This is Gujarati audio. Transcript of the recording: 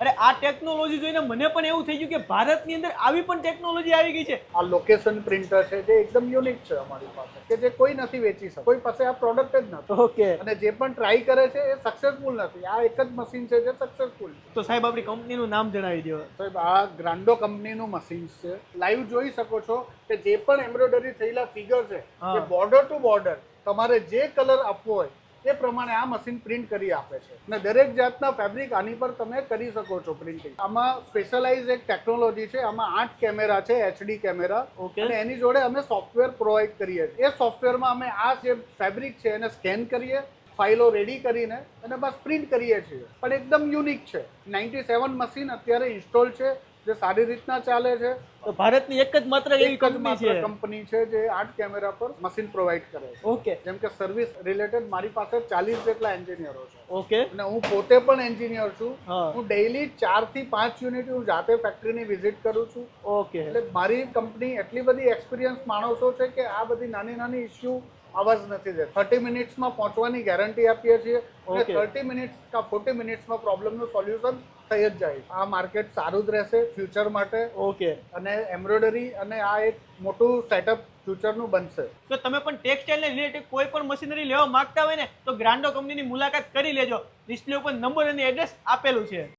અરે આ ટેકનોલોજી જોઈને મને પણ એવું થઈ ગયું કે ભારતની અંદર આવી પણ ટેકનોલોજી આવી ગઈ છે। આ લોકેશન પ્રિન્ટર છે જે એકદમ યુનિક છે અમારી પાસે, કે જે કોઈ નથી વેચી શકતું, કોઈ પાસે આ પ્રોડક્ટ જ નથી। ઓકે, અને જે પણ ટ્રાય કરે છે એ સક્સેસફુલ નથી। આ એક જ મશીન છે જે સક્સેસફુલ છે। તો સાહેબ આપણી કંપનીનું નામ જણાવી દો। સાહેબ આ ગ્રાન્ડો કંપનીનું મશીન છે। લાઈવ જોઈ શકો છો કે જે પણ એમ્બ્રોઇડરી થયેલા ફિગર છે એ બોર્ડર ટુ બોર્ડર તમારે જે કલર આપવો હોય એ પ્રમાણે આ મશીન પ્રિન્ટ કરી આપે છે અને દરેક જાતના ફેબ્રિક આની પર તમે કરી શકો છો પ્રિન્ટિંગ। આમાં સ્પેશિયલાઇઝ એક ટેકનોલોજી છે, આમાં 8 કેમેરા છે, HD કેમેરા, અને એની જોડે અમે સોફ્ટવેર પ્રોવાઈડ કરીએ છીએ। એ સોફ્ટવેરમાં અમે આ જે ફેબ્રિક છે એને સ્કેન કરીએ, ફાઇલો રેડી કરીને અને બસ પ્રિન્ટ કરીએ છીએ, પણ એકદમ યુનિક છે। 97 મશીન અત્યારે ઇન્સ્ટોલ છે જે સારી રીતના ચાલે છે। તો ભારતની એક જ માત્ર એવી કંપની છે જે 8 કેમેરા પર મશીન પ્રોવાઈડ કરે છે। ઓકે, જેમ કે સર્વિસ રિલેટેડ મારી પાસે 40 જેટલા એન્જિનિયરો છે। ઓકે, અને હું પોતે પણ એન્જિનિયર છું। હા, હું ડેઈલી 4 થી 5 યુનિટ હું જાતે ફેક્ટરીની વિઝિટ કરું છું। ઓકે, એટલે મારી કંપની એટલી બધી એક્સપિરિયન્સ માણસો છે કે આ બધી નાની નાની ઇસ્યુ આવા જ નથી દેતા। 30 મિનિટ્સમાં પહોંચવાની ગેરંટી આપીએ છીએ અને 30 મિનિટ્સ કા 40 મિનિટ્સમાં પ્રોબ્લેમનું સોલ્યુશન થઈ જ જાય। આ માર્કેટ સારું જ રહેશે ફ્યુચર માટે। ઓકે। અને એમ્બ્રોઇડરી અને આ એક મોટું સેટઅપ ફ્યુચરનું બનશે। તો તમે પણ ટેક્સટાઇલ ને રિલેટેડ કોઈ પણ મશીનરી લેવા માંગતા હોય ને તો ગ્રાન્ડો કંપનીની મુલાકાત કરી લેજો। ડિસ્પ્લે ઉપર નંબર અને એડ્રેસ આપેલું છે।